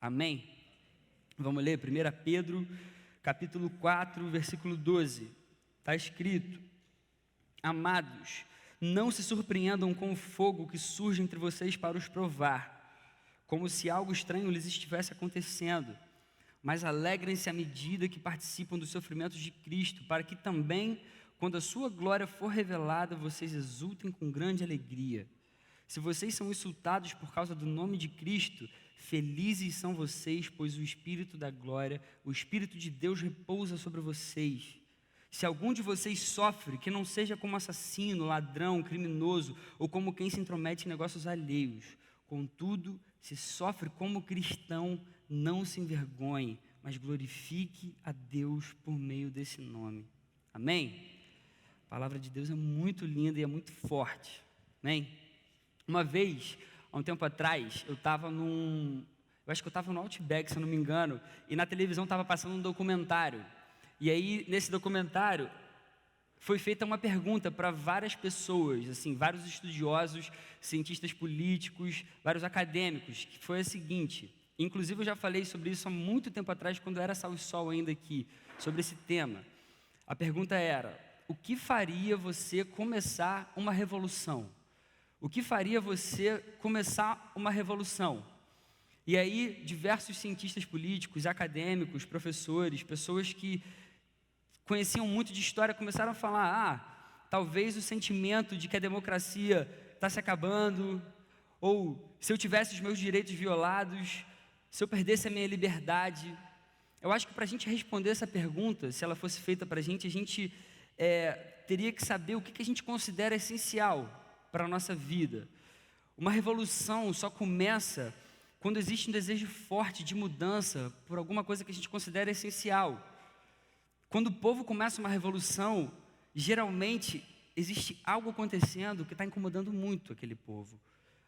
Amém? Vamos ler 1 Pedro, capítulo 4, versículo 12. Está escrito: Amados, não se surpreendam com o fogo que surge entre vocês para os provar, como se algo estranho lhes estivesse acontecendo, mas alegrem-se à medida que participam dos sofrimentos de Cristo, para que também, quando a sua glória for revelada, vocês exultem com grande alegria. Se vocês são insultados por causa do nome de Cristo, felizes são vocês, pois o Espírito da glória, o Espírito de Deus repousa sobre vocês. Se algum de vocês sofre, que não seja como assassino, ladrão, criminoso, ou como quem se intromete em negócios alheios. Contudo, se sofre como cristão, não se envergonhe, mas glorifique a Deus por meio desse nome. Amém? A palavra de Deus é muito linda e é muito forte. Amém? Uma vez, há um tempo atrás, eu acho que eu estava no Outback, se eu não me engano, e na televisão estava passando um documentário. E aí, nesse documentário, foi feita uma pergunta para várias pessoas, assim, vários estudiosos, cientistas políticos, vários acadêmicos, que foi a seguinte, inclusive eu já falei sobre isso há muito tempo atrás, quando era Sal e Sol ainda aqui, sobre esse tema. A pergunta era: o que faria você começar uma revolução? O que faria você começar uma revolução? E aí, diversos cientistas políticos, acadêmicos, professores, pessoas que conheciam muito de história, começaram a falar: talvez o sentimento de que a democracia está se acabando, ou se eu tivesse os meus direitos violados, se eu perdesse a minha liberdade. Eu acho que para a gente responder essa pergunta, se ela fosse feita para a gente teria que saber o que a gente considera essencial para a nossa vida. Uma revolução só começa quando existe um desejo forte de mudança por alguma coisa que a gente considera essencial. Quando o povo começa uma revolução, geralmente existe algo acontecendo que está incomodando muito aquele povo.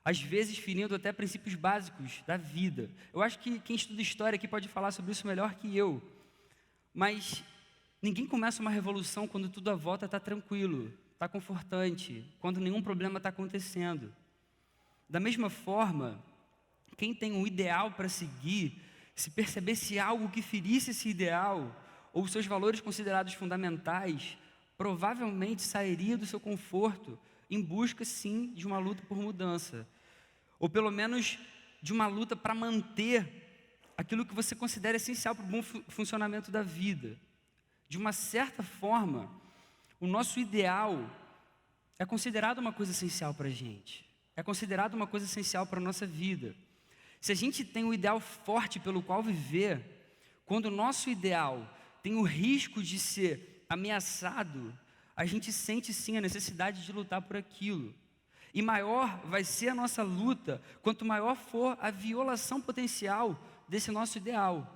Às vezes ferindo até princípios básicos da vida. Eu acho que quem estuda história aqui pode falar sobre isso melhor que eu. Mas ninguém começa uma revolução quando tudo à volta está tranquilo, está confortante, quando nenhum problema está acontecendo. Da mesma forma, quem tem um ideal para seguir, se percebesse algo que ferisse esse ideal, ou seus valores considerados fundamentais, provavelmente sairia do seu conforto em busca, sim, de uma luta por mudança. Ou pelo menos de uma luta para manter aquilo que você considera essencial para o bom funcionamento da vida. De uma certa forma, o nosso ideal é considerado uma coisa essencial para a gente. É considerado uma coisa essencial para a nossa vida. Se a gente tem um ideal forte pelo qual viver, quando o nosso ideal tem o risco de ser ameaçado, a gente sente sim a necessidade de lutar por aquilo. E maior vai ser a nossa luta, quanto maior for a violação potencial desse nosso ideal.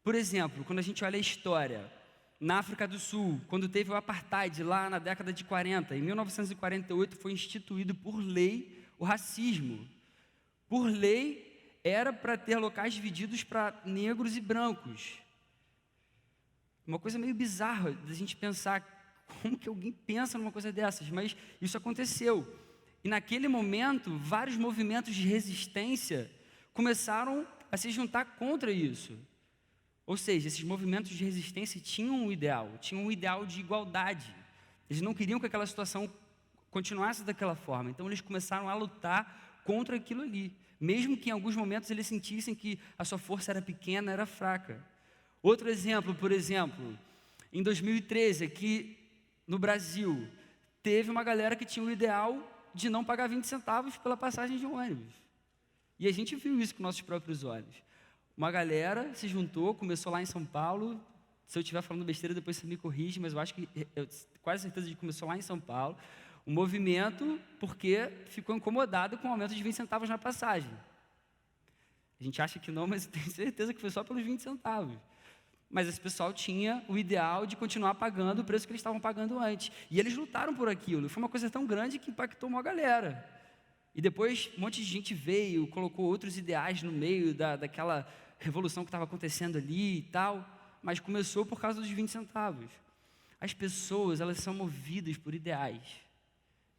Por exemplo, quando a gente olha a história, na África do Sul, quando teve o Apartheid lá na década de 40, em 1948 foi instituído por lei o racismo. Por lei, era para ter locais divididos para negros e brancos. Uma coisa meio bizarra da gente pensar, como que alguém pensa numa coisa dessas? Mas isso aconteceu. E naquele momento, vários movimentos de resistência começaram a se juntar contra isso. Ou seja, esses movimentos de resistência tinham um ideal de igualdade. Eles não queriam que aquela situação continuasse daquela forma. Então eles começaram a lutar contra aquilo ali. Mesmo que em alguns momentos eles sentissem que a sua força era pequena, era fraca. Outro exemplo, por exemplo, em 2013, aqui no Brasil, teve uma galera que tinha o ideal de não pagar 20 centavos pela passagem de um ônibus. E a gente viu isso com nossos próprios olhos. Uma galera se juntou, começou lá em São Paulo. Se eu estiver falando besteira, depois você me corrige, mas eu acho que, eu quase certeza de que começou lá em São Paulo. Um movimento porque ficou incomodado com o aumento de 20 centavos na passagem. A gente acha que não, mas eu tenho certeza que foi só pelos 20 centavos. Mas esse pessoal tinha o ideal de continuar pagando o preço que eles estavam pagando antes. E eles lutaram por aquilo. Foi uma coisa tão grande que impactou uma galera. E depois um monte de gente veio, colocou outros ideais no meio daquela revolução que estava acontecendo ali e tal. Mas começou por causa dos 20 centavos. As pessoas, elas são movidas por ideais.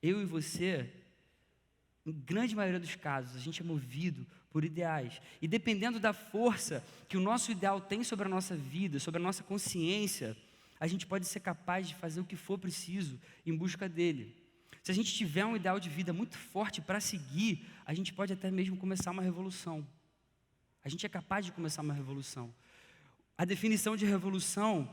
Eu e você, Em grande maioria dos casos, a gente é movido por ideais. E dependendo da força que o nosso ideal tem sobre a nossa vida, sobre a nossa consciência, a gente pode ser capaz de fazer o que for preciso em busca dele. Se a gente tiver um ideal de vida muito forte para seguir, a gente pode até mesmo começar uma revolução. A gente é capaz de começar uma revolução. A definição de revolução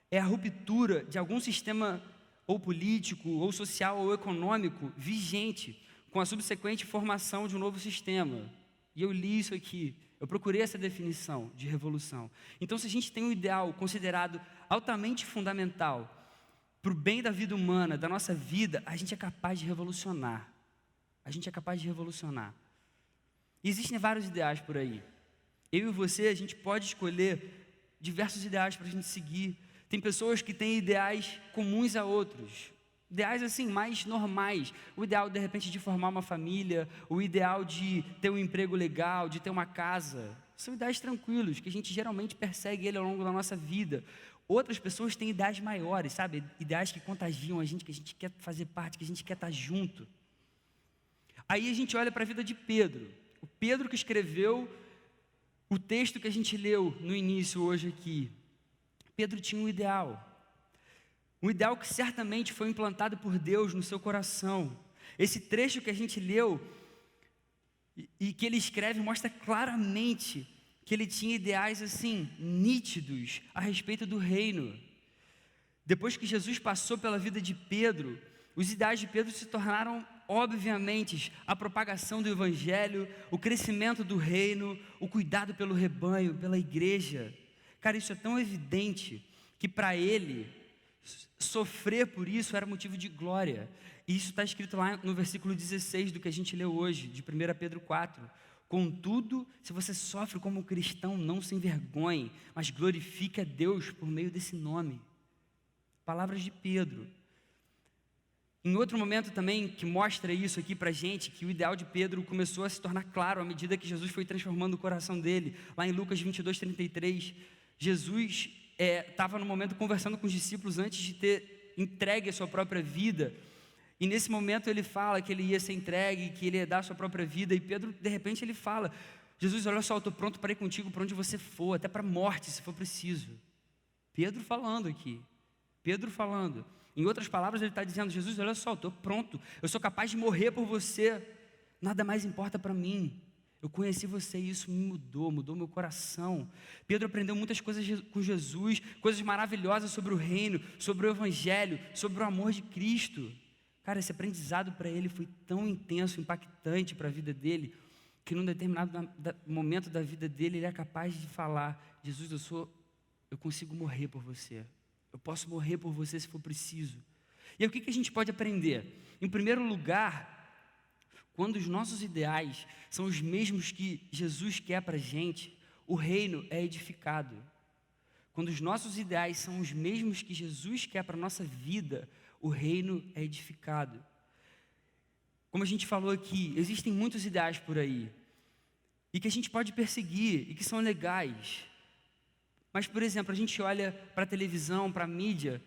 é a ruptura de algum sistema ou político, ou social, ou econômico vigente, com a subsequente formação de um novo sistema. E eu li isso aqui, eu procurei essa definição de revolução. Então, se a gente tem um ideal considerado altamente fundamental para o bem da vida humana, da nossa vida, a gente é capaz de revolucionar. A gente é capaz de revolucionar. E existem vários ideais por aí. Eu e você, a gente pode escolher diversos ideais para a gente seguir. Tem pessoas que têm ideais comuns a outros. Ideais assim, mais normais. O ideal, de repente, de formar uma família, o ideal de ter um emprego legal, de ter uma casa. São ideais tranquilos, que a gente geralmente persegue ele ao longo da nossa vida. Outras pessoas têm ideais maiores, sabe? Ideais que contagiam a gente, que a gente quer fazer parte, que a gente quer estar junto. Aí a gente olha para a vida de Pedro. O Pedro que escreveu o texto que a gente leu no início hoje aqui. Pedro tinha um ideal que certamente foi implantado por Deus no seu coração. Esse trecho que a gente leu e que ele escreve mostra claramente que ele tinha ideais assim, nítidos a respeito do reino. Depois que Jesus passou pela vida de Pedro, os ideais de Pedro se tornaram, obviamente, a propagação do evangelho, o crescimento do reino, o cuidado pelo rebanho, pela igreja. Cara, isso é tão evidente que para ele, sofrer por isso era motivo de glória. E isso está escrito lá no versículo 16 do que a gente leu hoje, de 1 Pedro 4. Contudo, se você sofre como cristão, não se envergonhe, mas glorifique a Deus por meio desse nome. Palavras de Pedro. Em outro momento também que mostra isso aqui para a gente, que o ideal de Pedro começou a se tornar claro à medida que Jesus foi transformando o coração dele. Lá em Lucas 22:33, Jesus estava no momento conversando com os discípulos antes de ter entregue a sua própria vida. E nesse momento ele fala que ele ia ser entregue, que ele ia dar a sua própria vida. E Pedro, de repente, ele fala: Jesus, olha só, eu estou pronto para ir contigo para onde você for, até para a morte, se for preciso. Pedro falando aqui. Pedro falando. Em outras palavras, ele está dizendo: Jesus, olha só, eu estou pronto. Eu sou capaz de morrer por você. Nada mais importa para mim. Eu conheci você e isso me mudou meu coração. Pedro aprendeu muitas coisas com Jesus, coisas maravilhosas sobre o reino, sobre o evangelho, sobre o amor de Cristo. Cara, esse aprendizado para ele foi tão intenso, impactante para a vida dele, que num determinado momento da vida dele, ele é capaz de falar: Jesus, eu consigo morrer por você. Eu posso morrer por você se for preciso. E aí, o que a gente pode aprender? Em primeiro lugar, quando os nossos ideais são os mesmos que Jesus quer para a gente, o reino é edificado. Quando os nossos ideais são os mesmos que Jesus quer para a nossa vida, o reino é edificado. Como a gente falou aqui, existem muitos ideais por aí, e que a gente pode perseguir, e que são legais. Mas, por exemplo, a gente olha para a televisão, para a mídia,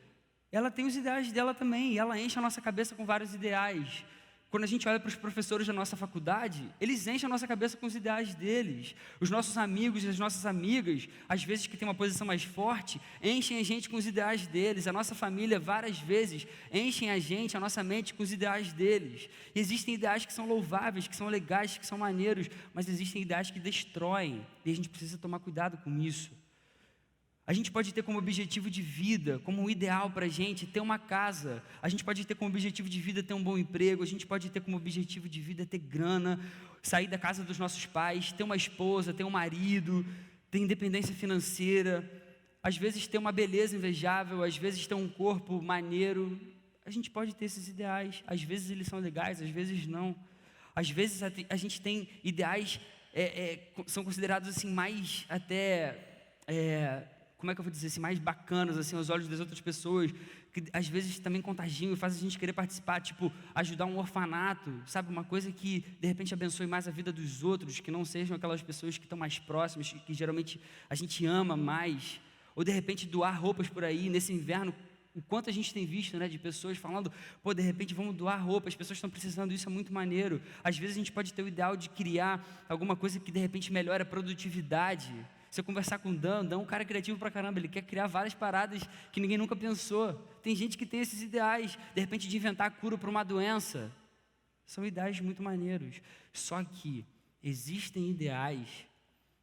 ela tem os ideais dela também, e ela enche a nossa cabeça com vários ideais. Quando a gente olha para os professores da nossa faculdade, eles enchem a nossa cabeça com os ideais deles. Os nossos amigos e as nossas amigas, às vezes que têm uma posição mais forte, enchem a gente com os ideais deles. A nossa família, várias vezes, enchem a gente, a nossa mente, com os ideais deles. E existem ideais que são louváveis, que são legais, que são maneiros, mas existem ideais que destroem, e a gente precisa tomar cuidado com isso. A gente pode ter como objetivo de vida, como um ideal para a gente, ter uma casa. A gente pode ter como objetivo de vida ter um bom emprego. A gente pode ter como objetivo de vida ter grana, sair da casa dos nossos pais, ter uma esposa, ter um marido, ter independência financeira. Às vezes ter uma beleza invejável, às vezes ter um corpo maneiro. A gente pode ter esses ideais. Às vezes eles são legais, às vezes não. Às vezes a gente tem ideais, são considerados assim mais até... como é que eu vou dizer assim, mais bacanas assim, aos olhos das outras pessoas, que às vezes também contagiam e fazem a gente querer participar, tipo, ajudar um orfanato, sabe, uma coisa que de repente abençoe mais a vida dos outros, que não sejam aquelas pessoas que estão mais próximas, que geralmente a gente ama mais, ou de repente doar roupas por aí, nesse inverno o quanto a gente tem visto, né, de pessoas falando, pô, de repente vamos doar roupa, as pessoas estão precisando, isso é muito maneiro. Às vezes a gente pode ter o ideal de criar alguma coisa que de repente melhora a produtividade. Você conversar com o Dan é um cara criativo pra caramba, ele quer criar várias paradas que ninguém nunca pensou. Tem gente que tem esses ideais, de repente de inventar a cura para uma doença. São ideais muito maneiros. Só que existem ideais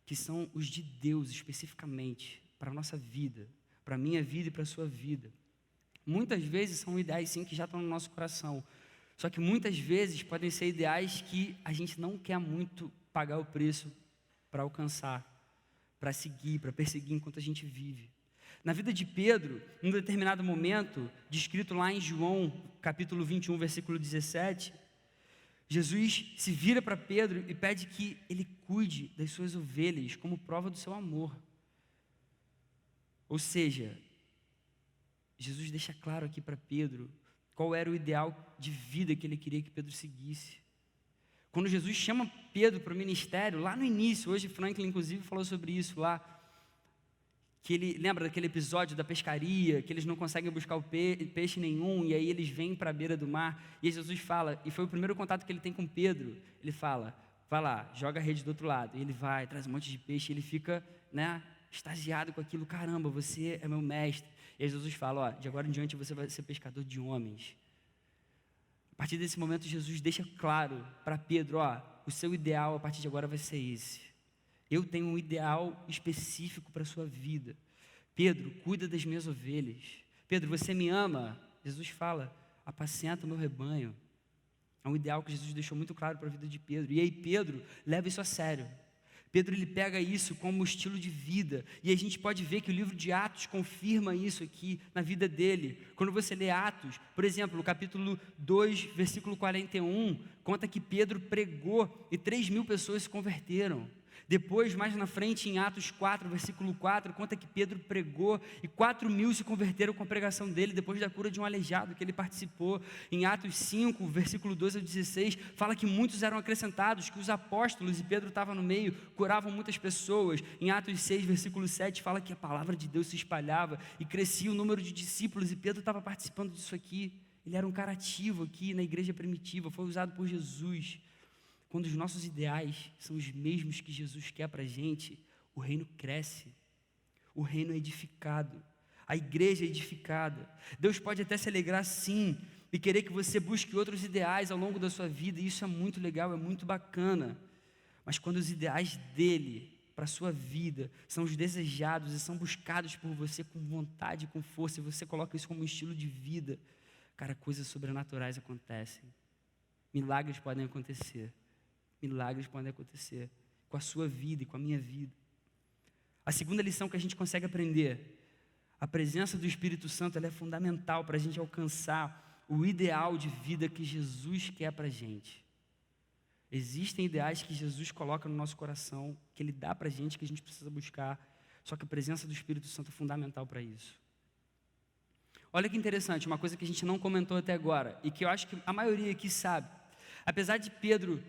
que são os de Deus especificamente, para a nossa vida, para a minha vida e para a sua vida. Muitas vezes são ideais sim que já estão no nosso coração, só que muitas vezes podem ser ideais que a gente não quer muito pagar o preço para alcançar, para seguir, para perseguir enquanto a gente vive. Na vida de Pedro, em um determinado momento, descrito lá em João, capítulo 21, versículo 17, Jesus se vira para Pedro e pede que ele cuide das suas ovelhas como prova do seu amor. Ou seja, Jesus deixa claro aqui para Pedro qual era o ideal de vida que ele queria que Pedro seguisse. Quando Jesus chama Pedro para o ministério, lá no início, hoje Franklin inclusive falou sobre isso lá, que ele lembra daquele episódio da pescaria, que eles não conseguem buscar o peixe nenhum, e aí eles vêm para a beira do mar, e aí Jesus fala, e foi o primeiro contato que ele tem com Pedro, ele fala, vai lá, joga a rede do outro lado, e ele vai, traz um monte de peixe, e ele fica, extasiado com aquilo, caramba, você é meu mestre, e aí Jesus fala, de agora em diante você vai ser pescador de homens. A partir desse momento Jesus deixa claro para Pedro, o seu ideal a partir de agora vai ser esse. Eu tenho um ideal específico para a sua vida. Pedro, cuida das minhas ovelhas. Pedro, você me ama? Jesus fala, apacenta o meu rebanho. É um ideal que Jesus deixou muito claro para a vida de Pedro. E aí Pedro leva isso a sério. Pedro, ele pega isso como estilo de vida. E a gente pode ver que o livro de Atos confirma isso aqui na vida dele. Quando você lê Atos, por exemplo, no capítulo 2, versículo 41, conta que Pedro pregou e 3.000 pessoas se converteram. Depois, mais na frente, em Atos 4, versículo 4, conta que Pedro pregou e 4.000 se converteram com a pregação dele, depois da cura de um aleijado que ele participou. Em Atos 5, versículo 12 ao 16, fala que muitos eram acrescentados, que os apóstolos, e Pedro estava no meio, curavam muitas pessoas. Em Atos 6, versículo 7, fala que a palavra de Deus se espalhava e crescia o número de discípulos, e Pedro estava participando disso aqui. Ele era um cara ativo aqui na igreja primitiva, foi usado por Jesus. Quando os nossos ideais são os mesmos que Jesus quer para a gente, o reino cresce, o reino é edificado, a igreja é edificada. Deus pode até se alegrar sim, e querer que você busque outros ideais ao longo da sua vida, e isso é muito legal, é muito bacana. Mas quando os ideais dele para a sua vida são os desejados e são buscados por você com vontade, com força, e você coloca isso como um estilo de vida, cara, coisas sobrenaturais acontecem, milagres podem acontecer. Milagres podem acontecer com a sua vida e com a minha vida. A segunda lição que a gente consegue aprender, a presença do Espírito Santo, ela é fundamental para a gente alcançar o ideal de vida que Jesus quer para a gente. Existem ideais que Jesus coloca no nosso coração, que Ele dá para a gente, que a gente precisa buscar, só que a presença do Espírito Santo é fundamental para isso. Olha que interessante, uma coisa que a gente não comentou até agora, e que eu acho que a maioria aqui sabe. Apesar de Pedro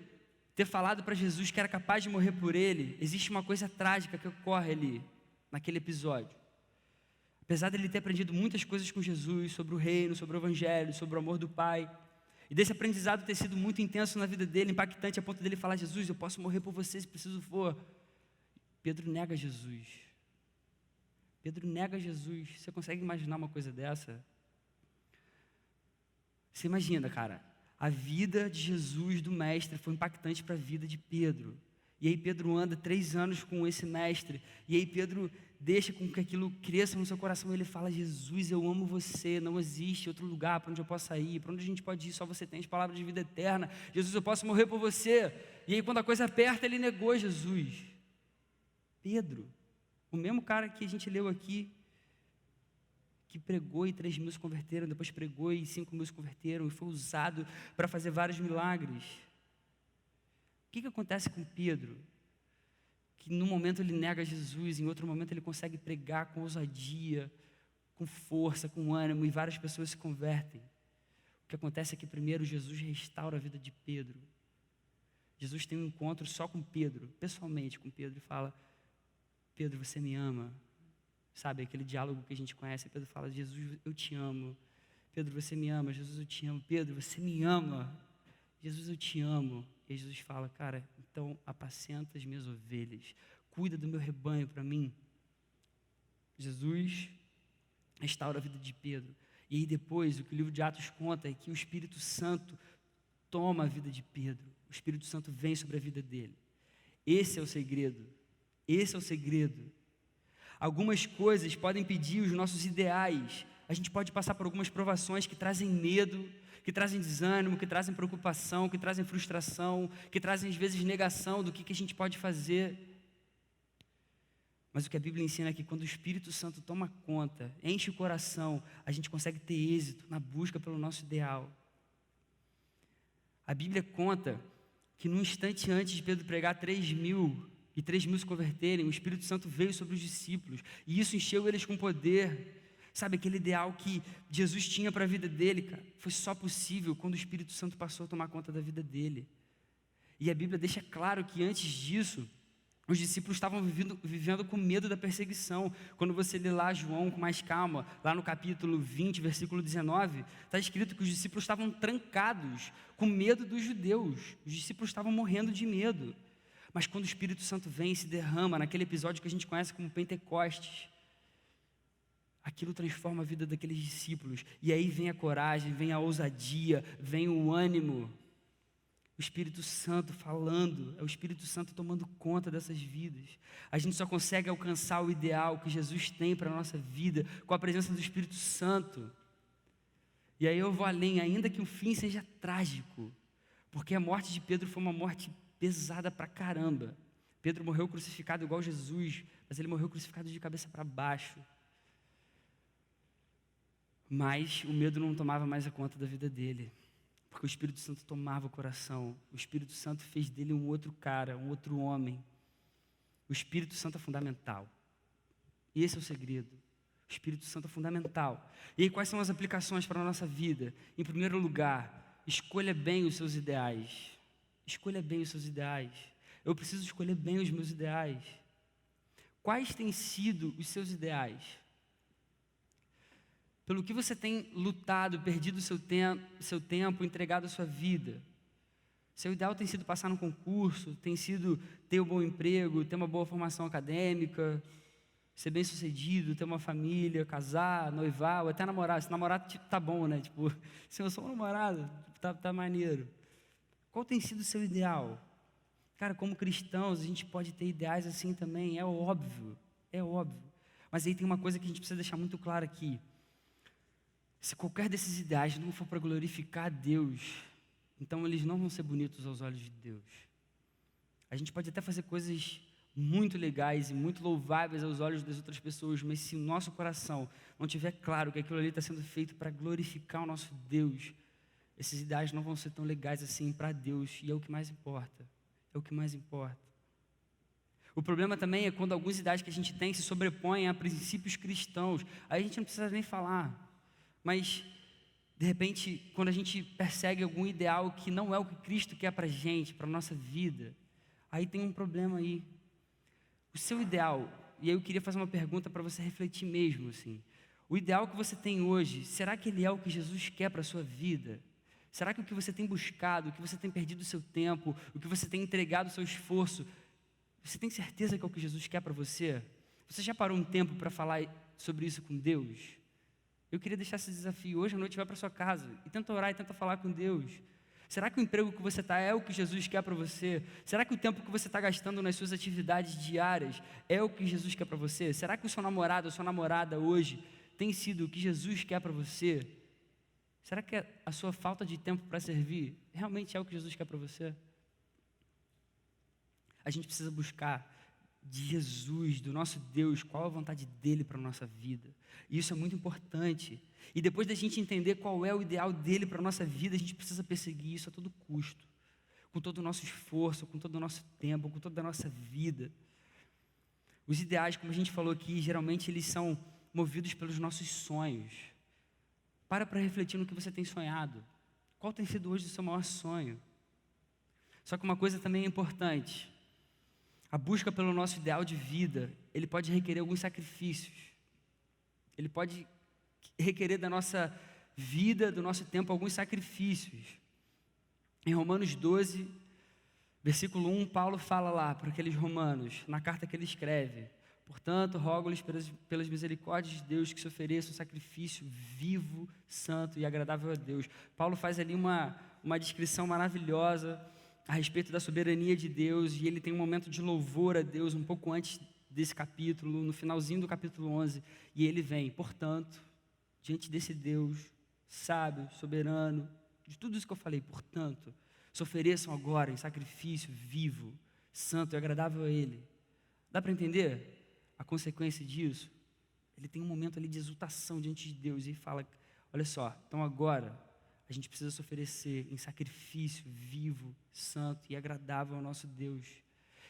ter falado para Jesus que era capaz de morrer por ele, existe uma coisa trágica que ocorre ali, naquele episódio. Apesar de ele ter aprendido muitas coisas com Jesus, sobre o reino, sobre o evangelho, sobre o amor do Pai, e desse aprendizado ter sido muito intenso na vida dele, impactante a ponto dele falar, Jesus, eu posso morrer por você se preciso for. Pedro nega Jesus. Pedro nega Jesus. Você consegue imaginar uma coisa dessa? Você imagina, cara, a vida de Jesus, do mestre, foi impactante para a vida de Pedro. E aí Pedro anda 3 anos com esse mestre. E aí Pedro deixa com que aquilo cresça no seu coração. E ele fala, Jesus, eu amo você. Não existe outro lugar para onde eu possa ir. Para onde a gente pode ir, só você tem as palavras de vida eterna. Jesus, eu posso morrer por você. E aí quando a coisa aperta, ele negou Jesus. Pedro, o mesmo cara que a gente leu aqui, que pregou e 3.000 se converteram, depois pregou e 5.000 se converteram, e foi usado para fazer vários milagres. O que acontece com Pedro? Que num momento ele nega Jesus, em outro momento ele consegue pregar com ousadia, com força, com ânimo, e várias pessoas se convertem. O que acontece é que primeiro Jesus restaura a vida de Pedro. Jesus tem um encontro só com Pedro, pessoalmente com Pedro, e fala, Pedro, você me ama? Sabe, aquele diálogo que a gente conhece. Pedro fala, Jesus, eu te amo. Pedro, você me ama. Jesus, eu te amo. Pedro, você me ama. Jesus, eu te amo. E Jesus fala, cara, então apacenta as minhas ovelhas. Cuida do meu rebanho para mim. Jesus restaura a vida de Pedro. E aí depois, o que o livro de Atos conta é que o Espírito Santo toma a vida de Pedro. O Espírito Santo vem sobre a vida dele. Esse é o segredo. Esse é o segredo. Algumas coisas podem impedir os nossos ideais. A gente pode passar por algumas provações que trazem medo, que trazem desânimo, que trazem preocupação, que trazem frustração, que trazem às vezes negação do que a gente pode fazer. Mas o que a Bíblia ensina é que quando o Espírito Santo toma conta, enche o coração, a gente consegue ter êxito na busca pelo nosso ideal. A Bíblia conta que no instante antes de Pedro pregar 3.000 e 3.000 se converterem, o Espírito Santo veio sobre os discípulos e isso encheu eles com poder. Sabe, aquele ideal que Jesus tinha para a vida dele, cara, foi só possível quando o Espírito Santo passou a tomar conta da vida dele. E a Bíblia deixa claro que antes disso, os discípulos estavam vivendo com medo da perseguição. Quando você lê lá João com mais calma, lá no capítulo 20, versículo 19, está escrito que os discípulos estavam trancados, com medo dos judeus. Os discípulos estavam morrendo de medo. Mas quando o Espírito Santo vem e se derrama, naquele episódio que a gente conhece como Pentecostes, aquilo transforma a vida daqueles discípulos. E aí vem a coragem, vem a ousadia, vem o ânimo. O Espírito Santo falando, é o Espírito Santo tomando conta dessas vidas. A gente só consegue alcançar o ideal que Jesus tem para a nossa vida com a presença do Espírito Santo. E aí eu vou além, ainda que o fim seja trágico, porque a morte de Pedro foi uma morte pesada pra caramba. Pedro morreu crucificado igual Jesus, mas ele morreu crucificado de cabeça para baixo. Mas o medo não tomava mais a conta da vida dele, porque o Espírito Santo tomava o coração. O Espírito Santo fez dele um outro cara, um outro homem. O Espírito Santo é fundamental. E esse é o segredo. O Espírito Santo é fundamental. E aí, quais são as aplicações para a nossa vida? Em primeiro lugar, escolha bem os seus ideais. Escolha bem os seus ideais. Eu preciso escolher bem os meus ideais. Quais têm sido os seus ideais? Pelo que você tem lutado, perdido seu tempo, entregado a sua vida? Seu ideal tem sido passar no concurso, tem sido ter um bom emprego, ter uma boa formação acadêmica, ser bem sucedido, ter uma família, casar, noivar, ou até namorar. Se namorar tá bom, né? Tipo, se eu sou um namorado, tá maneiro. Qual tem sido o seu ideal? Cara, como cristãos, a gente pode ter ideais assim também, é óbvio. Mas aí tem uma coisa que a gente precisa deixar muito claro aqui. Se qualquer desses ideais não for para glorificar a Deus, então eles não vão ser bonitos aos olhos de Deus. A gente pode até fazer coisas muito legais e muito louváveis aos olhos das outras pessoas, mas se o nosso coração não tiver claro que aquilo ali está sendo feito para glorificar o nosso Deus, esses ideais não vão ser tão legais assim para Deus, e é o que mais importa. É o que mais importa. O problema também é quando alguns ideais que a gente tem se sobrepõem a princípios cristãos. Aí a gente não precisa nem falar. Mas, de repente, quando a gente persegue algum ideal que não é o que Cristo quer para a gente, para a nossa vida, aí tem um problema aí. O seu ideal, e aí eu queria fazer uma pergunta para você refletir mesmo, assim. O ideal que você tem hoje, será que ele é o que Jesus quer para a sua vida? Será que o que você tem buscado, o que você tem perdido o seu tempo, o que você tem entregado o seu esforço, você tem certeza que é o que Jesus quer para você? Você já parou um tempo para falar sobre isso com Deus? Eu queria deixar esse desafio. Hoje à noite vai para sua casa e tenta orar e tenta falar com Deus. Será que o emprego que você está é o que Jesus quer para você? Será que o tempo que você está gastando nas suas atividades diárias é o que Jesus quer para você? Será que o seu namorado ou sua namorada hoje tem sido o que Jesus quer para você? Será que a sua falta de tempo para servir realmente é o que Jesus quer para você? A gente precisa buscar de Jesus, do nosso Deus, qual a vontade dele para a nossa vida. E isso é muito importante. E depois da gente entender qual é o ideal dele para a nossa vida, a gente precisa perseguir isso a todo custo, com todo o nosso esforço, com todo o nosso tempo, com toda a nossa vida. Os ideais, como a gente falou aqui, geralmente eles são movidos pelos nossos sonhos. Para refletir no que você tem sonhado. Qual tem sido hoje o seu maior sonho? Só que uma coisa também é importante. A busca pelo nosso ideal de vida, ele pode requerer alguns sacrifícios. ele pode requerer da nossa vida, do nosso tempo, alguns sacrifícios. Em Romanos 12, versículo 1, Paulo fala lá para aqueles romanos, na carta que ele escreve: portanto, rogo-lhes pelas misericórdias de Deus que se ofereça um sacrifício vivo, santo e agradável a Deus. Paulo faz ali uma descrição maravilhosa a respeito da soberania de Deus, e ele tem um momento de louvor a Deus um pouco antes desse capítulo, no finalzinho do capítulo 11, e ele vem: portanto, diante desse Deus sábio, soberano, de tudo isso que eu falei, portanto, se ofereçam agora em sacrifício vivo, santo e agradável a Ele. Dá para entender a consequência disso? Ele tem um momento ali de exultação diante de Deus e fala: olha só, então agora a gente precisa se oferecer em sacrifício vivo, santo e agradável ao nosso Deus.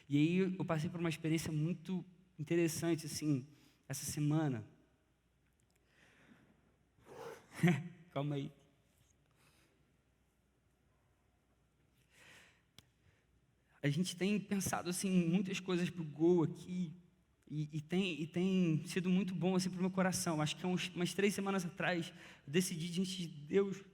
E aí eu passei por uma experiência muito interessante, assim, essa semana. Calma aí. A gente tem pensado assim, muitas coisas para o Gol aqui, e tem sido muito bom assim, para o meu coração. Acho que umas 3 semanas atrás, eu decidi diante de Deus, eu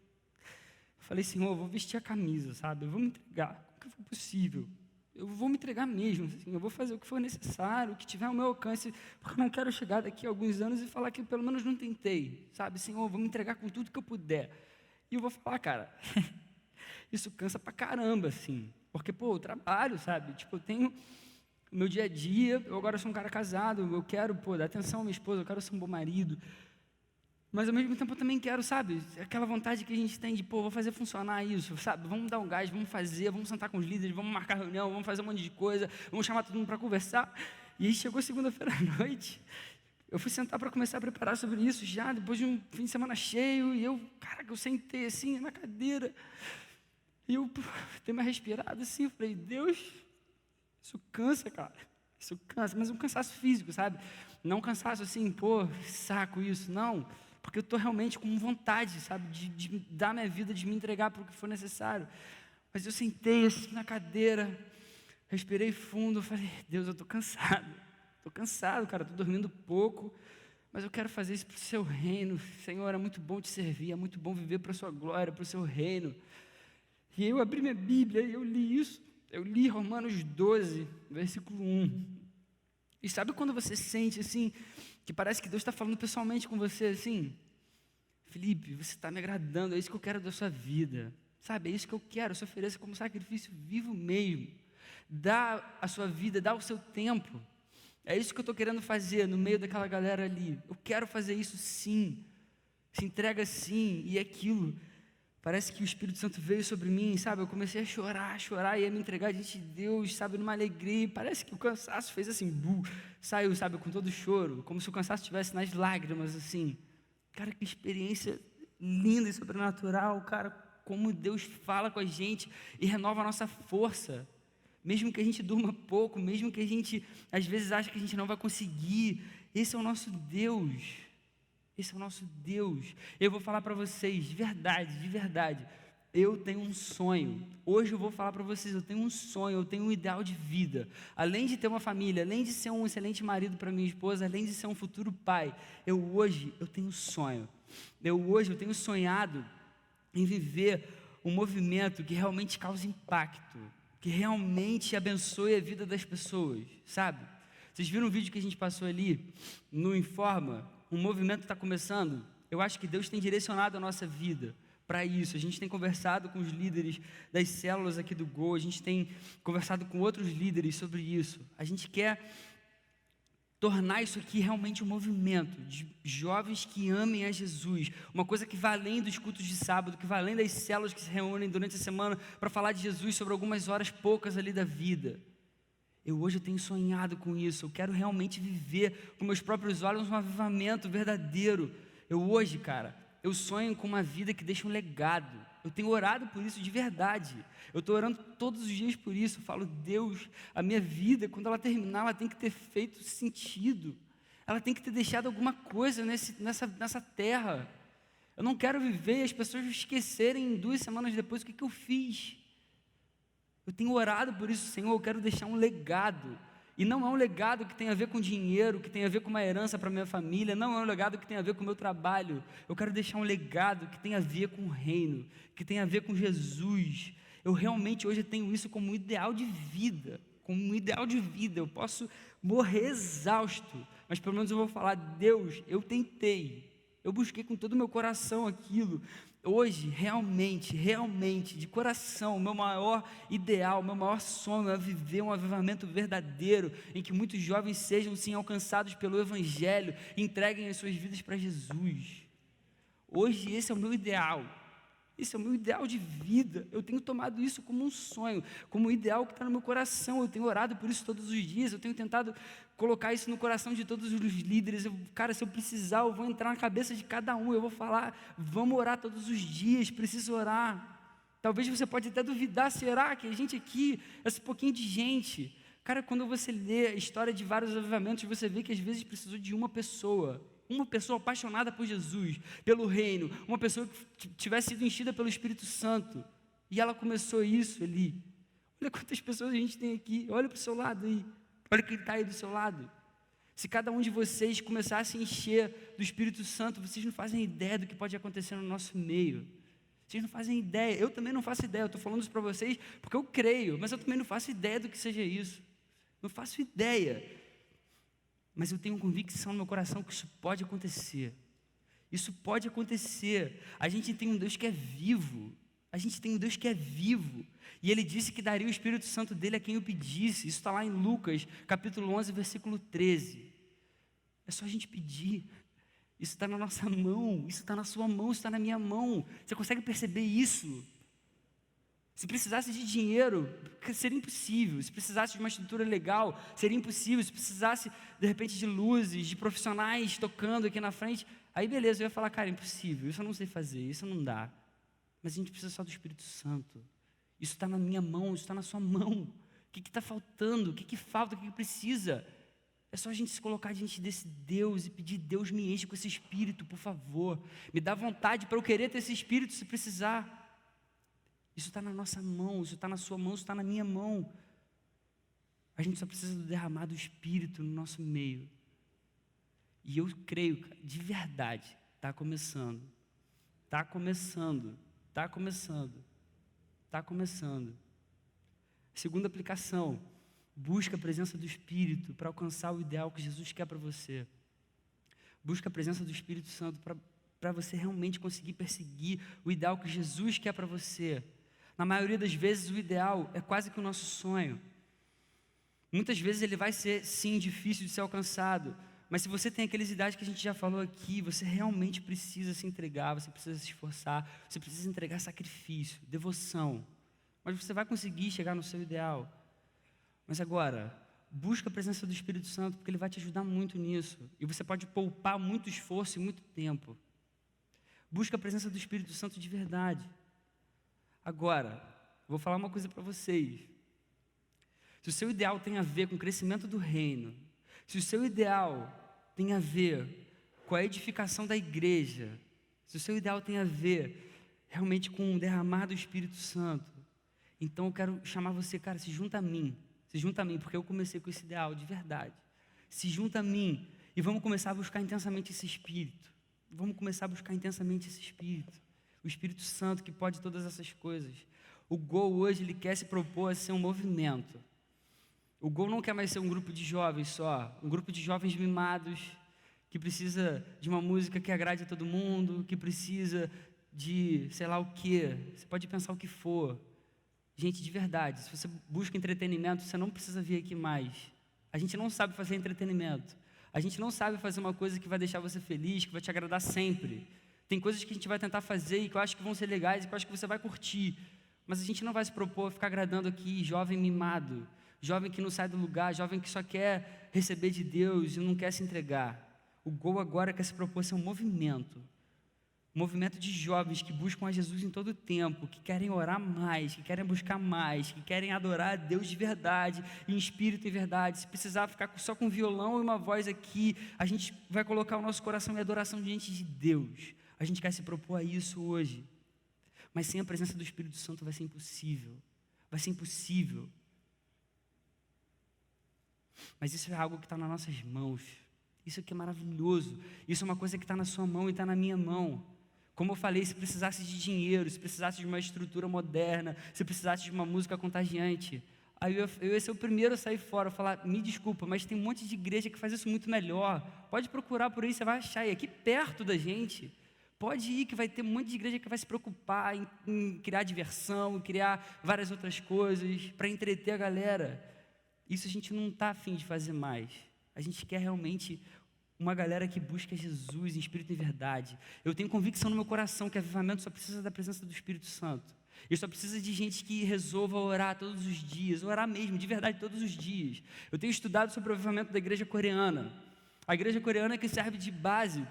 falei: Senhor, eu vou vestir a camisa, sabe? Eu vou me entregar, o que for possível. Eu vou me entregar mesmo, assim, eu vou fazer o que for necessário, o que tiver ao meu alcance, porque eu não quero chegar daqui a alguns anos e falar que eu pelo menos não tentei, sabe? Senhor, eu vou me entregar com tudo que eu puder. E eu vou falar, cara, isso cansa pra caramba, assim, porque, pô, eu trabalho, sabe? Tipo, eu tenho o meu dia a dia, eu agora sou um cara casado, eu quero, pô, dar atenção à minha esposa, eu quero ser um bom marido, mas ao mesmo tempo eu também quero, sabe, aquela vontade que a gente tem de, pô, vou fazer funcionar isso, sabe, vamos dar um gás, vamos fazer, vamos sentar com os líderes, vamos marcar reunião, vamos fazer um monte de coisa, vamos chamar todo mundo para conversar. E aí chegou segunda-feira à noite, eu fui sentar para começar a preparar sobre isso já, depois de um fim de semana cheio, e eu, cara, eu sentei assim na cadeira, e eu dei uma respirada assim, eu falei: Deus, isso cansa, cara, isso cansa, mas um cansaço físico, sabe, não um cansaço assim, pô, saco isso, não, porque eu estou realmente com vontade, sabe, de dar minha vida, de me entregar para o que for necessário. Mas eu sentei assim na cadeira, respirei fundo, falei: Deus, eu estou cansado, cara, estou dormindo pouco, mas eu quero fazer isso para o seu reino. Senhor, é muito bom te servir, é muito bom viver para a sua glória, para o seu reino. E eu abri minha Bíblia e eu li isso, eu li Romanos 12, versículo 1. E sabe quando você sente assim, que parece que Deus está falando pessoalmente com você assim: Felipe, você está me agradando, é isso que eu quero da sua vida, sabe, é isso que eu quero, se ofereça como sacrifício vivo mesmo, dá a sua vida, dá o seu tempo, é isso que eu estou querendo fazer no meio daquela galera ali, eu quero fazer isso sim, se entrega sim, e aquilo, parece que o Espírito Santo veio sobre mim, sabe, eu comecei a chorar, e a me entregar diante de Deus, sabe, numa alegria, parece que o cansaço fez assim, saiu, sabe, com todo o choro, como se o cansaço estivesse nas lágrimas, assim. Cara, que experiência linda e sobrenatural, cara, como Deus fala com a gente e renova a nossa força, mesmo que a gente durma pouco, mesmo que a gente, às vezes, ache que a gente não vai conseguir, esse é o nosso Deus. Esse é o nosso Deus. Eu vou falar para vocês, de verdade, eu tenho um sonho. Hoje eu vou falar para vocês, eu tenho um sonho, eu tenho um ideal de vida. Além de ter uma família, além de ser um excelente marido para minha esposa, além de ser um futuro pai, hoje eu tenho um sonho. Hoje eu tenho sonhado em viver um movimento que realmente cause impacto, que realmente abençoe a vida das pessoas, sabe? Vocês viram o vídeo que a gente passou ali no Informa? Um movimento está começando. Eu acho que Deus tem direcionado a nossa vida para isso. A gente tem conversado com os líderes das células aqui do Gol, a gente tem conversado com outros líderes sobre isso. A gente quer tornar isso aqui realmente um movimento de jovens que amem a Jesus, uma coisa que vai além dos cultos de sábado, que vai além das células que se reúnem durante a semana para falar de Jesus sobre algumas horas poucas ali da vida. Hoje eu tenho sonhado com isso, eu quero realmente viver com meus próprios olhos um avivamento verdadeiro. Hoje, cara, eu sonho com uma vida que deixa um legado. Eu tenho orado por isso de verdade. Eu estou orando todos os dias por isso. Eu falo: Deus, a minha vida, quando ela terminar, ela tem que ter feito sentido. Ela tem que ter deixado alguma coisa nessa terra. Eu não quero viver e as pessoas esquecerem 2 semanas depois o que eu fiz. Eu tenho orado por isso, Senhor, eu quero deixar um legado. E não é um legado que tem a ver com dinheiro, que tem a ver com uma herança para minha família, não é um legado que tem a ver com o meu trabalho. Eu quero deixar um legado que tem a ver com o reino, que tem a ver com Jesus. Eu realmente hoje tenho isso como um ideal de vida, Eu posso morrer exausto, mas pelo menos eu vou falar: Deus, eu tentei, eu busquei com todo o meu coração aquilo. Hoje, realmente, de coração, o meu maior ideal, o meu maior sonho é viver um avivamento verdadeiro, em que muitos jovens sejam sim alcançados pelo Evangelho e entreguem as suas vidas para Jesus. Hoje esse é o meu ideal. Esse é o meu ideal de vida. Eu tenho tomado isso como um sonho, como um ideal que está no meu coração. Eu tenho orado por isso todos os dias. Eu tenho tentado colocar isso no coração de todos os líderes. Cara, se eu precisar, eu vou entrar na cabeça de cada um. Eu vou falar: vamos orar todos os dias. Preciso orar. Talvez você pode até duvidar: será que a gente aqui, esse pouquinho de gente? Cara, quando você lê a história de vários avivamentos, você vê que às vezes precisou de uma pessoa apaixonada por Jesus, pelo reino, uma pessoa que tivesse sido enchida pelo Espírito Santo, e ela começou isso ali. Olha quantas pessoas a gente tem aqui, olha para o seu lado aí, olha quem está aí do seu lado. Se cada um de vocês começasse a encher do Espírito Santo, vocês não fazem ideia do que pode acontecer no nosso meio. Vocês não fazem ideia, eu também não faço ideia, eu estou falando isso para vocês porque eu creio, mas eu também não faço ideia do que seja isso, não faço ideia. Mas eu tenho convicção no meu coração que isso pode acontecer. Isso pode acontecer. A gente tem um Deus que é vivo. E Ele disse que daria o Espírito Santo dEle a quem o pedisse. Isso está lá em Lucas, capítulo 11, versículo 13. É só a gente pedir. Isso está na nossa mão, isso está na sua mão, isso está na minha mão. Você consegue perceber isso? Se precisasse de dinheiro, seria impossível. Se precisasse de uma estrutura legal, seria impossível. Se precisasse, de repente, de luzes, de profissionais tocando aqui na frente, aí beleza, eu ia falar: cara, impossível, isso eu não sei fazer, isso não dá. Mas a gente precisa só do Espírito Santo. Isso está na minha mão, isso está na sua mão. O que está faltando? O que falta? O que precisa? É só a gente se colocar diante desse Deus e pedir: Deus, me enche com esse Espírito, por favor. Me dá vontade para eu querer ter esse Espírito se precisar. Isso está na nossa mão, isso está na sua mão, isso está na minha mão. A gente só precisa do derramar do Espírito no nosso meio. E eu creio, de verdade, está começando. Segunda aplicação: busca a presença do Espírito para alcançar o ideal que Jesus quer para você. Busca a presença do Espírito Santo para você realmente conseguir perseguir o ideal que Jesus quer para você. Na maioria das vezes, o ideal é quase que o nosso sonho. Muitas vezes ele vai ser, sim, difícil de ser alcançado, mas se você tem aqueles ideais que a gente já falou aqui, você realmente precisa se entregar, você precisa se esforçar, você precisa entregar sacrifício, devoção, mas você vai conseguir chegar no seu ideal. Mas agora, busca a presença do Espírito Santo, porque Ele vai te ajudar muito nisso, e você pode poupar muito esforço e muito tempo. Busca a presença do Espírito Santo de verdade. Agora, vou falar uma coisa para vocês. Se o seu ideal tem a ver com o crescimento do reino, se o seu ideal tem a ver com a edificação da igreja, se o seu ideal tem a ver realmente com o derramar do Espírito Santo, então eu quero chamar você, cara, se junta a mim, porque eu comecei com esse ideal de verdade. Se junta a mim e vamos começar a buscar intensamente esse Espírito. O Espírito Santo que pode todas essas coisas. O Gol hoje, ele quer se propor a ser um movimento. O Gol não quer mais ser um grupo de jovens só, um grupo de jovens mimados, que precisa de uma música que agrade a todo mundo, que precisa de sei lá o quê. Você pode pensar o que for. Gente, de verdade, se você busca entretenimento, você não precisa vir aqui mais. A gente não sabe fazer entretenimento. A gente não sabe fazer uma coisa que vai deixar você feliz, que vai te agradar sempre. Tem coisas que a gente vai tentar fazer e que eu acho que vão ser legais e que eu acho que você vai curtir. Mas a gente não vai se propor a ficar agradando aqui jovem mimado, jovem que não sai do lugar, jovem que só quer receber de Deus e não quer se entregar. O Gol agora quer se propor a ser um movimento de jovens que buscam a Jesus em todo o tempo, que querem orar mais, que querem buscar mais, que querem adorar a Deus de verdade, em espírito e verdade. Se precisar ficar só com violão e uma voz aqui, a gente vai colocar o nosso coração em adoração diante de Deus. A gente quer se propor a isso hoje. Mas sem a presença do Espírito Santo vai ser impossível. Mas isso é algo que está nas nossas mãos. Isso aqui é maravilhoso. Isso é uma coisa que está na sua mão e está na minha mão. Como eu falei, se precisasse de dinheiro, se precisasse de uma estrutura moderna, se precisasse de uma música contagiante, aí eu ia ser o primeiro a sair fora, falar, me desculpa, mas tem um monte de igreja que faz isso muito melhor. Pode procurar por aí, você vai achar. E aqui perto da gente, pode ir que vai ter um monte de igreja que vai se preocupar em criar diversão, em criar várias outras coisas para entreter a galera. Isso a gente não está afim de fazer mais. A gente quer realmente uma galera que busca Jesus em espírito e verdade. Eu tenho convicção no meu coração que avivamento só precisa da presença do Espírito Santo. E só precisa de gente que resolva orar todos os dias, orar mesmo, de verdade, todos os dias. Eu tenho estudado sobre o avivamento da igreja coreana. A igreja coreana que serve de base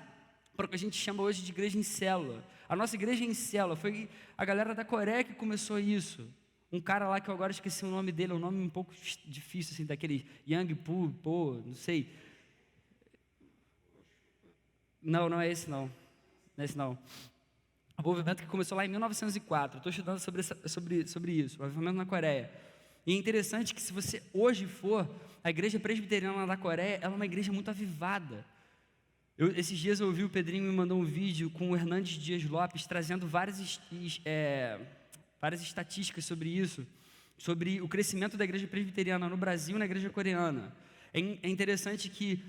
para o que a gente chama hoje de igreja em célula. A nossa igreja em célula, foi a galera da Coreia que começou isso. Um cara lá que eu agora esqueci o nome dele, é um nome um pouco difícil, assim, daquele Yang Po, não sei. Não é esse não. Não é esse não. O movimento que começou lá em 1904. Estou estudando sobre isso, o avivamento na Coreia. E é interessante que se você hoje for, a igreja presbiteriana da Coreia, ela é uma igreja muito avivada. Esses dias eu ouvi o Pedrinho me mandou um vídeo com o Hernandes Dias Lopes, trazendo várias estatísticas sobre isso, sobre o crescimento da igreja presbiteriana no Brasil e na igreja coreana. É interessante que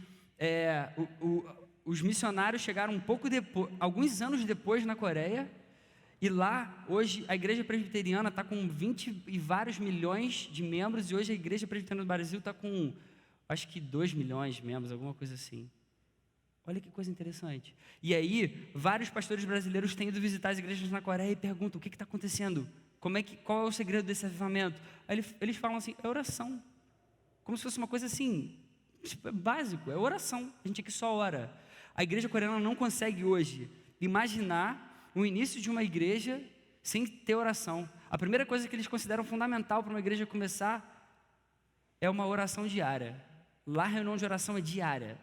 os missionários chegaram um pouco depois, alguns anos depois na Coreia, e lá, hoje, a igreja presbiteriana está com 20 e vários milhões de membros, e hoje a igreja presbiteriana do Brasil está com, acho que 2 milhões de membros, alguma coisa assim. Olha que coisa interessante. E aí, vários pastores brasileiros têm ido visitar as igrejas na Coreia e perguntam, o que está acontecendo? Qual é o segredo desse avivamento? Aí eles falam assim, é oração. Como se fosse uma coisa assim, básico, é oração. A gente aqui só ora. A igreja coreana não consegue hoje imaginar o início de uma igreja sem ter oração. A primeira coisa que eles consideram fundamental para uma igreja começar é uma oração diária. Lá a reunião de oração é diária.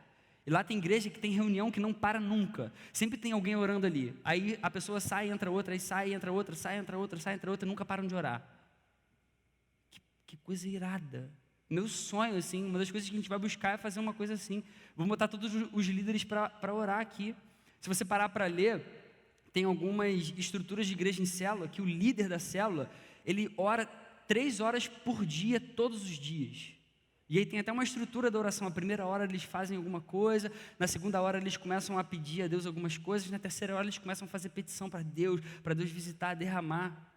E lá tem igreja que tem reunião que não para nunca. Sempre tem alguém orando ali. Aí a pessoa sai, entra outra, aí sai, entra outra, sai, entra outra, sai, entra outra, e nunca param de orar. Que coisa irada. Meu sonho, assim, uma das coisas que a gente vai buscar é fazer uma coisa assim. Vou botar todos os líderes para orar aqui. Se você parar para ler, tem algumas estruturas de igreja em célula, que o líder da célula, ele ora 3 horas por dia, todos os dias. E aí tem até uma estrutura da oração. A primeira hora eles fazem alguma coisa, na segunda hora eles começam a pedir a Deus algumas coisas, na terceira hora eles começam a fazer petição para Deus visitar, derramar.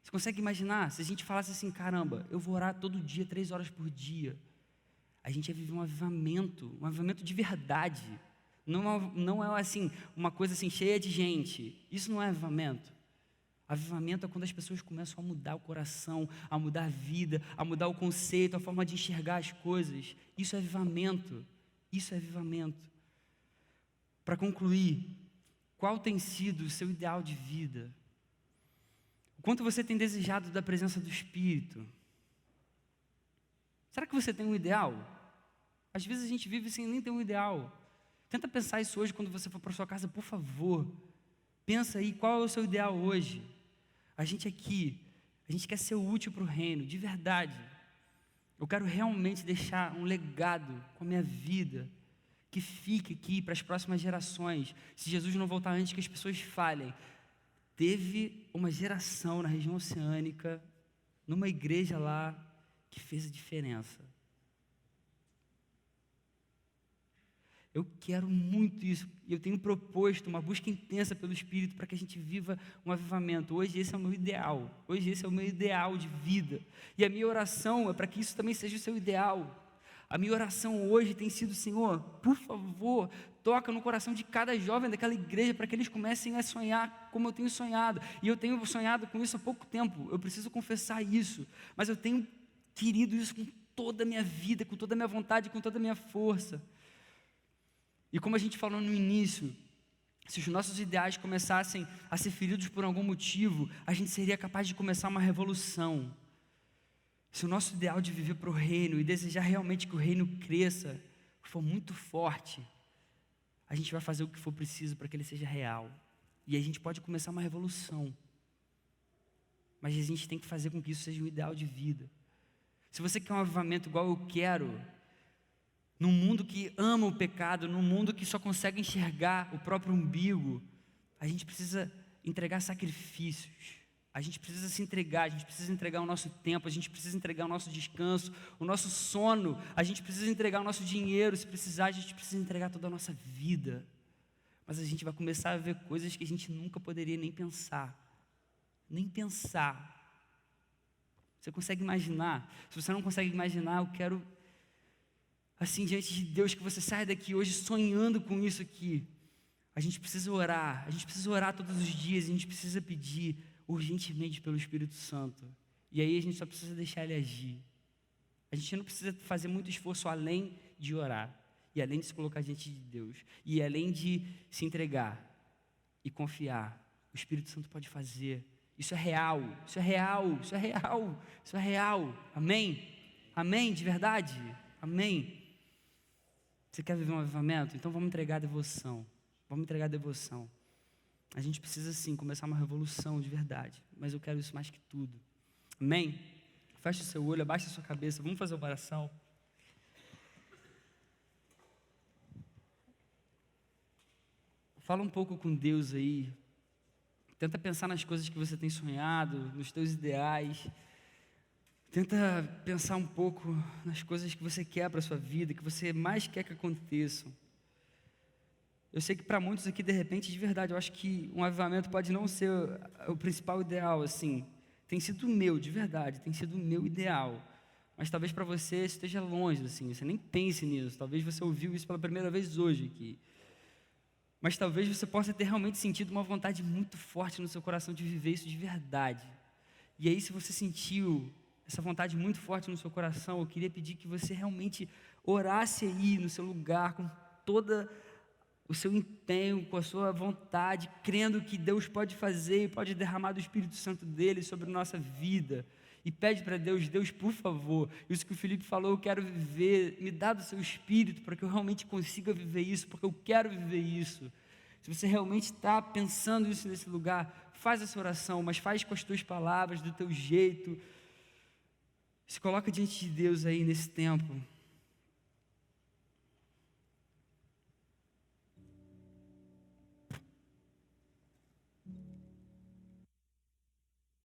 Você consegue imaginar? Se a gente falasse assim, caramba, eu vou orar todo dia, 3 horas por dia, a gente ia viver um avivamento de verdade. Não é assim, uma coisa assim, cheia de gente. Isso não é avivamento. Avivamento é quando as pessoas começam a mudar o coração, a mudar a vida, a mudar o conceito, a forma de enxergar as coisas. Isso é avivamento. Isso é avivamento. Para concluir, qual tem sido o seu ideal de vida? O quanto você tem desejado da presença do Espírito? Será que você tem um ideal? Às vezes a gente vive sem nem ter um ideal. Tenta pensar isso hoje quando você for para sua casa, por favor. Pensa aí, qual é o seu ideal hoje? A gente aqui, a gente quer ser útil para o reino, de verdade. Eu quero realmente deixar um legado com a minha vida, que fique aqui para as próximas gerações. Se Jesus não voltar antes que as pessoas falem, teve uma geração na região oceânica, numa igreja lá, que fez a diferença. Eu quero muito isso, e eu tenho proposto uma busca intensa pelo Espírito para que a gente viva um avivamento. Hoje esse é o meu ideal, de vida, e a minha oração é para que isso também seja o seu ideal. A minha oração hoje tem sido, Senhor, por favor, toca no coração de cada jovem daquela igreja, para que eles comecem a sonhar como eu tenho sonhado, e eu tenho sonhado com isso há pouco tempo, eu preciso confessar isso, mas eu tenho querido isso com toda a minha vida, com toda a minha vontade, com toda a minha força. E como a gente falou no início, se os nossos ideais começassem a ser feridos por algum motivo, a gente seria capaz de começar uma revolução. Se o nosso ideal de viver para o reino e desejar realmente que o reino cresça for muito forte, a gente vai fazer o que for preciso para que ele seja real. E a gente pode começar uma revolução. Mas a gente tem que fazer com que isso seja um ideal de vida. Se você quer um avivamento igual eu quero, num mundo que ama o pecado, num mundo que só consegue enxergar o próprio umbigo, a gente precisa entregar sacrifícios. A gente precisa se entregar, a gente precisa entregar o nosso tempo, a gente precisa entregar o nosso descanso, o nosso sono, a gente precisa entregar o nosso dinheiro, se precisar, a gente precisa entregar toda a nossa vida. Mas a gente vai começar a ver coisas que a gente nunca poderia nem pensar. Nem pensar. Você consegue imaginar? Se você não consegue imaginar, eu quero, assim, diante de Deus, que você saia daqui hoje sonhando com isso aqui. A gente precisa orar todos os dias, a gente precisa pedir urgentemente pelo Espírito Santo. E aí a gente só precisa deixar Ele agir. A gente não precisa fazer muito esforço além de orar, e além de se colocar diante de Deus, e além de se entregar e confiar. O Espírito Santo pode fazer. Isso é real, isso é real, isso é real, isso é real. Amém? Amém? De verdade? Amém? Você quer viver um avivamento? Então vamos entregar a devoção. Vamos entregar a devoção. A gente precisa sim começar uma revolução de verdade, mas eu quero isso mais que tudo. Amém? Feche o seu olho, abaixe a sua cabeça, vamos fazer uma oração. Fala um pouco com Deus aí. Tenta pensar nas coisas que você tem sonhado, nos teus ideais. Tenta pensar um pouco nas coisas que você quer para a sua vida, que você mais quer que aconteçam. Eu sei que para muitos aqui, de repente, de verdade, eu acho que um avivamento pode não ser o principal ideal, assim. Tem sido o meu, de verdade, tem sido o meu ideal. Mas talvez para você esteja longe, assim, você nem pense nisso. Talvez você ouviu isso pela primeira vez hoje aqui. Mas talvez você possa ter realmente sentido uma vontade muito forte no seu coração de viver isso de verdade. E aí, se você sentiu essa vontade muito forte no seu coração, eu queria pedir que você realmente orasse aí no seu lugar, com toda o seu empenho, com a sua vontade, crendo que Deus pode fazer e pode derramar do Espírito Santo dele sobre a nossa vida. E pede para Deus, Deus, por favor, isso que o Felipe falou, eu quero viver, me dá do seu Espírito para que eu realmente consiga viver isso, porque eu quero viver isso. Se você realmente está pensando isso nesse lugar, faz essa oração, mas faz com as tuas palavras, do teu jeito. Se coloca diante de Deus aí nesse tempo.